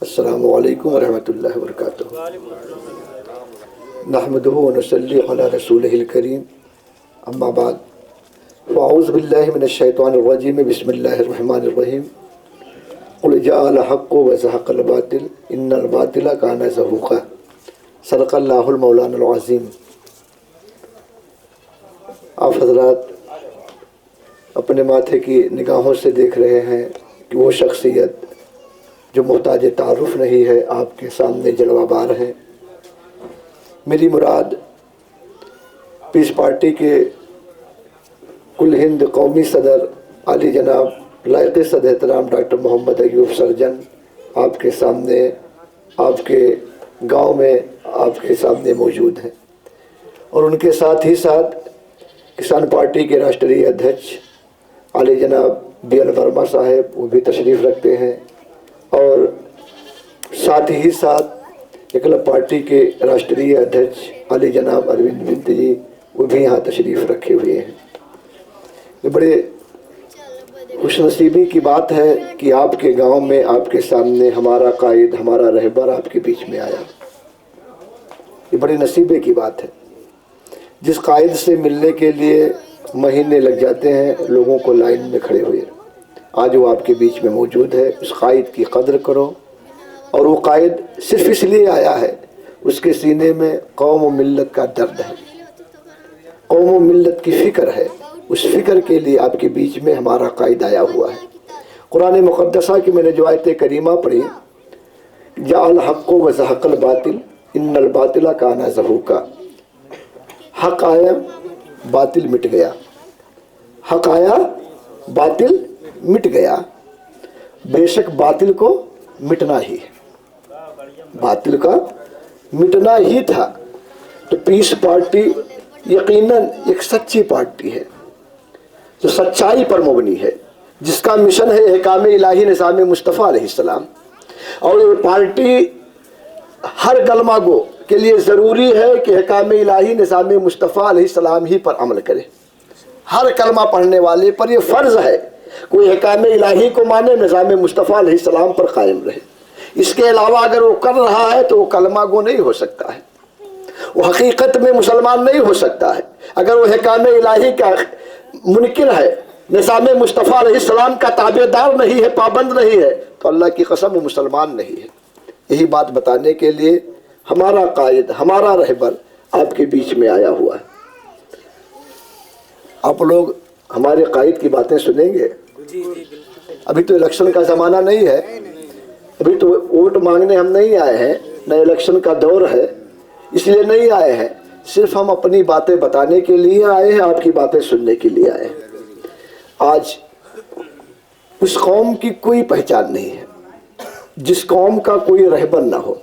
السلام علیکم ورحمۃ اللہ وبرکاتہ۔ نحمدہ ونصلی علی رسولہ الکریم، اما بعد، فاعوذ باللہ من الشیطان الرجیم، بسم اللہ الرحمن الرحیم۔ قل جاء الحق وزهق الباطل ان الباطل کان زہوقا۔ صدق اللہ المولانا العظیم۔ آپ حضرات اپنے ماتھے کی نگاہوں سے دیکھ رہے ہیں کہ وہ شخصیت جو محتاج تعارف نہیں ہے آپ کے سامنے جلوہ بار ہے۔ میری مراد پیس پارٹی کے کل ہند قومی صدر عالی جناب لائق صد احترام ڈاکٹر محمد ایوب سرجن آپ کے سامنے، آپ کے گاؤں میں آپ کے سامنے موجود ہیں، اور ان کے ساتھ ہی ساتھ کسان پارٹی کے راشٹریہ ادھیکش عالی جناب بی ایل ورما صاحب وہ بھی تشریف رکھتے ہیں، اور ساتھ ہی ساتھ ایکلب پارٹی کے راشٹریہ ادھیکش عالی جناب اروند بنت جی وہ بھی یہاں تشریف رکھے ہوئے ہیں۔ یہ بڑے خوش نصیبی کی بات ہے کہ آپ کے گاؤں میں آپ کے سامنے ہمارا قائد، ہمارا رہبر آپ کے بیچ میں آیا۔ یہ بڑے نصیبے کی بات ہے۔ جس قائد سے ملنے کے لیے مہینے لگ جاتے ہیں لوگوں کو لائن میں کھڑے ہوئے، آج وہ آپ کے بیچ میں موجود ہے۔ اس قائد کی قدر کرو، اور وہ قائد صرف اس لیے آیا ہے، اس کے سینے میں قوم و ملت کا درد ہے، قوم و ملت کی فکر ہے۔ اس فکر کے لیے آپ کے بیچ میں ہمارا قائد آیا ہوا ہے۔ قرآن مقدسہ کی میں نے جو آیت کریمہ پڑھی، جاء الحق وزهق الباطل ان الباطل کان زہوقا، حق آیا باطل مٹ گیا، حق آیا باطل مٹ گیا۔ بے شک باطل کو مٹنا ہی ہے، باطل کا مٹنا ہی تھا۔ تو پیس پارٹی یقیناً ایک سچی پارٹی ہے جو سچائی پر مبنی ہے، جس کا مشن ہے احکام الہی نظام مصطفیٰ علیہ السلام، اور یہ پارٹی ہر کلمہ گو کے لیے ضروری ہے کہ احکام الہی نظام مصطفیٰ علیہ السلام ہی پر عمل کرے۔ ہر کلمہ پڑھنے والے پر یہ فرض ہے کوئی احکام الہی کو مانے، نظام مصطفیٰ علیہ السلام پر قائم رہے۔ اس کے علاوہ اگر وہ کر رہا ہے تو وہ کلمہ گو نہیں ہو سکتا ہے، وہ حقیقت میں مسلمان نہیں ہو سکتا ہے۔ اگر وہ احکام الہی کا منکر ہے، نظام مصطفیٰ علیہ السلام کا تابع دار نہیں ہے، پابند نہیں ہے، تو اللہ کی قسم وہ مسلمان نہیں ہے۔ یہی بات بتانے کے لیے ہمارا قائد، ہمارا رہبر آپ کے بیچ میں آیا ہوا ہے۔ آپ لوگ ہمارے قائد کی باتیں سنیں گے۔ ابھی تو الیکشن کا زمانہ نہیں ہے، ابھی تو ووٹ مانگنے ہم نہیں آئے ہیں، نہ الیکشن کا دور ہے، اس لیے نہیں آئے ہیں۔ صرف ہم اپنی باتیں بتانے کے لیے آئے ہیں، آپ کی باتیں سننے کے لیے آئے ہیں۔ آج اس قوم کی کوئی پہچان نہیں ہے جس قوم کا کوئی رہبر نہ ہو۔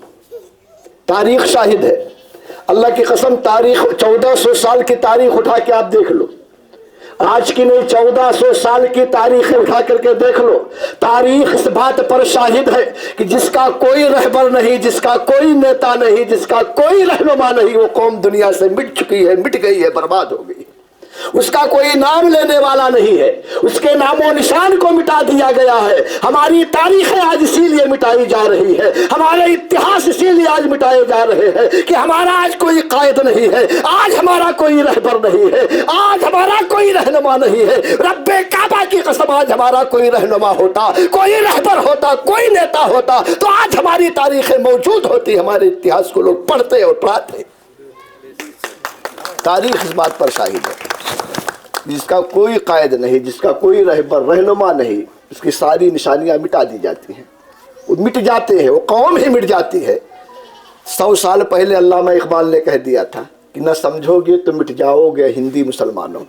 تاریخ شاہد ہے، اللہ کی قسم، تاریخ 1400 سال کی تاریخ اٹھا کے آپ دیکھ لو، آج کی نہیں 1400 سال کی تاریخ اٹھا کر کے دیکھ لو۔ تاریخ اس بات پر شاہد ہے کہ جس کا کوئی رہبر نہیں، جس کا کوئی نیتا نہیں، جس کا کوئی رہنما نہیں، وہ قوم دنیا سے مٹ چکی ہے، مٹ گئی ہے، برباد ہو گئی۔ اس کا کوئی نام لینے والا نہیں ہے، اس کے نام و نشان کو مٹا دیا گیا ہے۔ ہماری تاریخیں آج اسی لیے مٹائی جا رہی ہے، ہمارے اتہاس اسی لیے آج مٹائے جا رہے ہیں کہ ہمارا آج کوئی قائد نہیں ہے، آج ہمارا کوئی رہبر نہیں ہے، آج ہمارا کوئی رہنما نہیں ہے۔ رب کعبہ کی قسم، آج ہمارا کوئی رہنما ہوتا، کوئی رہبر ہوتا، کوئی نیتا ہوتا تو آج ہماری تاریخیں موجود ہوتی، ہمارے اتہاس کو لوگ پڑھتے اور پڑھاتے۔ تاریخ اس بات پر شاہد ہے، جس کا کوئی قائد نہیں، جس کا کوئی رہبر رہنما نہیں، اس کی ساری نشانیاں مٹا دی جاتی ہیں، وہ مٹ جاتے ہیں، وہ قوم ہی مٹ جاتی ہے۔ 100 سال پہلے علامہ اقبال نے کہہ دیا تھا کہ نہ سمجھو گے تو مٹ جاؤ گے ہندی مسلمانوں،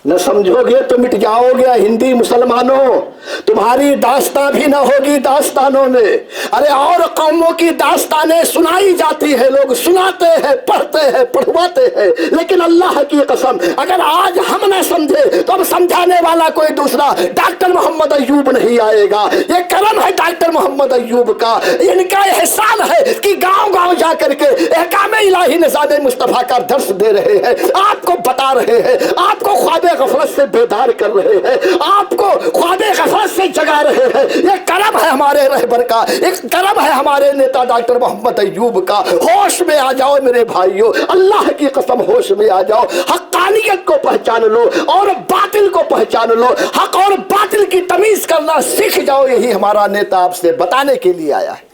نہ سمجھو گے تو مٹ جاؤ گے ہندی مسلمانوں، تمہاری داستان بھی نہ ہوگی داستانوں میں۔ ارے اور قوموں کی داستانیں سنائی جاتی ہے، لوگ سناتے ہیں، پڑھتے ہیں، پڑھواتے ہیں، لیکن اللہ کی قسم اگر آج ہم نہ سمجھے تو اب سمجھانے والا کوئی دوسرا ڈاکٹر محمد ایوب نہیں آئے گا۔ یہ کرم ہے ڈاکٹر محمد ایوب کا، ان کا احسان ہے کہ گاؤں گاؤں جا کر کے احکام الہی نظام مصطفیٰ کا درس دے رہے ہیں، آپ کو بتا رہے ہیں، آپ کو خواب غفلت سے بیدار کر رہے ہیں، آپ کو خواب غفلت سے جگا رہے ہیں۔ یہ کرم ہے ہمارے رہبر کا، ایک کرم ہے ہمارے نیتا ڈاکٹر محمد ایوب کا۔ ہوش میں آ جاؤ میرے بھائیوں، اللہ کی قسم ہوش میں آ جاؤ، حقانیت کو پہچان لو اور باطل کو پہچان لو، حق اور باطل کی تمیز کرنا سیکھ جاؤ۔ یہی ہمارا نیتا آپ سے بتانے کے لیے آیا ہے۔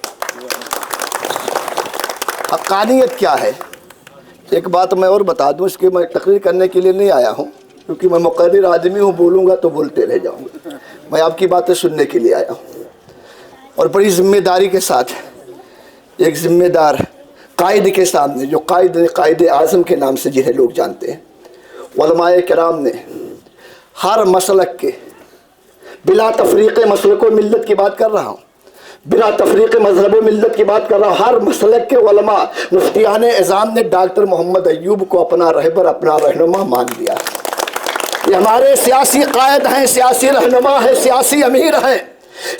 حقانیت کیا ہے؟ ایک بات میں اور بتا دوں، اس کی میں تقریر کرنے کے لیے نہیں آیا ہوں، کیونکہ میں مقرر آدمی ہوں، بولوں گا تو بولتے رہ جاؤں گا۔ میں آپ کی باتیں سننے کے لیے آیا ہوں، اور بڑی ذمہ داری کے ساتھ ایک ذمہ دار قائد کے سامنے، جو قائد اعظم کے نام سے جنہیں لوگ جانتے ہیں، علماء کرام نے ہر مسلک کے بلا تفریق مسلک و ملت کی بات کر رہا ہوں، بلا تفریق مذہب و ملت کی بات کر رہا ہوں، ہر مسلک کے علماء مفتیان اعظام نے ڈاکٹر محمد ایوب کو اپنا رہبر، اپنا رہنما مان لیا۔ یہ ہمارے سیاسی قائد ہیں، سیاسی رہنما ہیں، سیاسی امیر ہیں،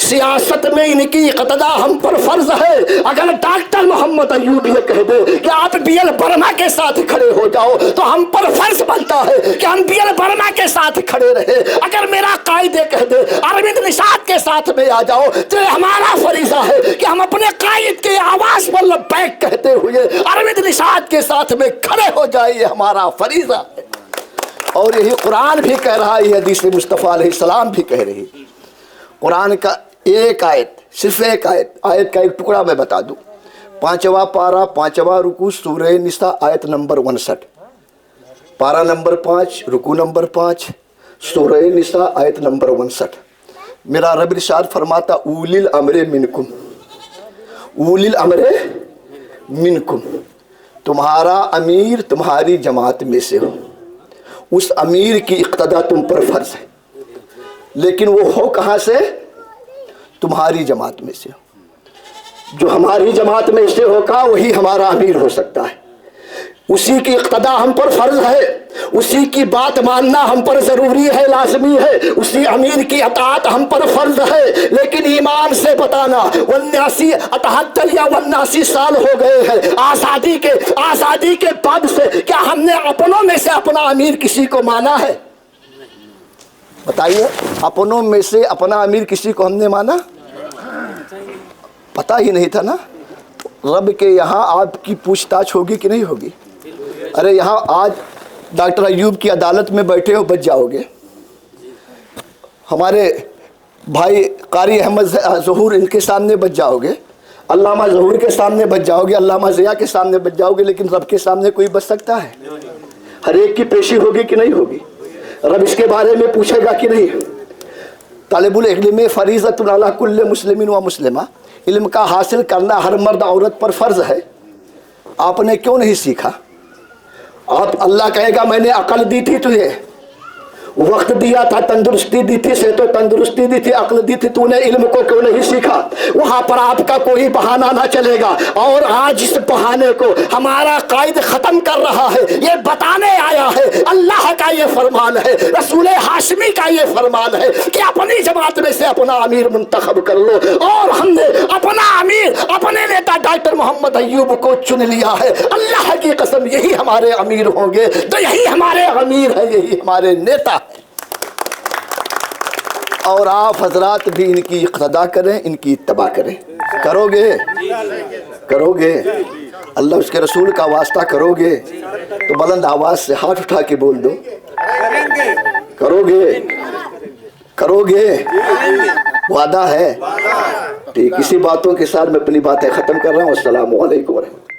سیاست میں ان کی اقتدا ہم پر فرض ہے۔ اگر ڈاکٹر محمد ایوب یہ کہہ دے کہ آپ بی ایل برما کے ساتھ کھڑے ہو جاؤ تو ہم پر فرض بنتا ہے کہ ہم بی ایل برما کے ساتھ کھڑے رہے۔ اگر میرا قائد یہ کہہ دے اروند نشاد کے ساتھ میں آ جاؤ تو ہمارا فریضہ ہے کہ ہم اپنے قائد کے آواز پر لبیک کہتے ہوئے اروند نشاد کے ساتھ میں کھڑے ہو جائے، یہ ہمارا فریضہ ہے۔ اور یہی قرآن بھی کہہ رہا ہے، یہ حدیث مصطفیٰ علیہ السلام بھی کہہ رہی ہے۔ قرآن کا ایک آیت، صرف ایک آیت کا ایک ٹکڑا میں بتا دوں، 5واں پارہ 5واں رکوع سورہ نساء آیت نمبر 59، پارہ نمبر 5 رکوع نمبر 5 سورہ نساء آیت نمبر 59۔ میرا رب ارشاد فرماتا اولی الامر منکم، اولی الامر منکم، تمہارا امیر تمہاری جماعت میں سے ہو، اس امیر کی اقتدا تم پر فرض ہے، لیکن وہ ہو کہاں سے؟ تمہاری جماعت میں سے ہو۔ جو ہماری جماعت میں سے ہوگا وہی ہمارا امیر ہو سکتا ہے، اسی کی اقتدا ہم پر فرض ہے، اسی کی بات ماننا ہم پر ضروری ہے، لازمی ہے، اسی امیر کی اطاعت ہم پر فرض ہے۔ لیکن ایمان سے بتانا 78 یا 79 سال ہو گئے ہیں آزادی کے بعد سے، کیا ہم نے اپنوں میں سے اپنا امیر کسی کو مانا ہے؟ بتائیے، اپنوں میں سے اپنا امیر کسی کو ہم نے مانا؟ پتہ ہی نہیں تھا نا۔ رب کے یہاں آپ کی پوچھ تاچھ ہوگی کہ نہیں ہوگی؟ ارے یہاں آج ڈاکٹر ایوب کی عدالت میں بیٹھے ہو بچ جاؤ گے، ہمارے بھائی قاری احمد ظہور ان کے سامنے بچ جاؤ گے، علامہ ظہور کے سامنے بچ جاؤ گے، علامہ ضیاء کے سامنے بچ جاؤ گے، لیکن رب کے سامنے کوئی بچ سکتا ہے؟ ہر ایک کی پیشی ہوگی کہ نہیں ہوگی؟ رب اس کے بارے میں پوچھے گا کہ نہیں؟ طالب العلم فریضۃ علی کل مسلم و مسلمہ، علم کا حاصل کرنا ہر مرد عورت پر فرض ہے۔ آپ نے کیوں نہیں سیکھا؟ آپ اللہ کہے گا میں نے عقل دی تھی تجھے، وقت دیا تھا، تندرستی دی تھی، صحت و تندرستی دی تھی، عقل دی تھی، تو نے علم کو کیوں نہیں سیکھا؟ وہاں پر آپ کا کوئی بہانہ نہ چلے گا۔ اور آج اس بہانے کو ہمارا قائد ختم کر رہا ہے، یہ بتانے آیا ہے، اللہ کا یہ فرمان ہے، رسول ہاشمی کا یہ فرمان ہے کہ اپنی جماعت میں سے اپنا امیر منتخب کر لو، اور ہم نے اپنا امیر اپنے نیتا ڈاکٹر محمد ایوب کو چن لیا ہے۔ اللہ کی قسم یہی ہمارے امیر ہوں گے، تو یہی ہمارے امیر ہیں، یہی ہمارے نیتا۔ اور آپ حضرات بھی ان کی اقتدا کریں، ان کی اتباع کریں۔ کرو گے اللہ اس کے رسول کا واسطہ کرو گے تو بلند آواز سے ہاتھ اٹھا کے بول دو، کرو گے وعدہ ہے؟ ٹھیک، اسی باتوں کے ساتھ میں اپنی باتیں ختم کر رہا ہوں۔ السلام علیکم ورحمۃ اللہ۔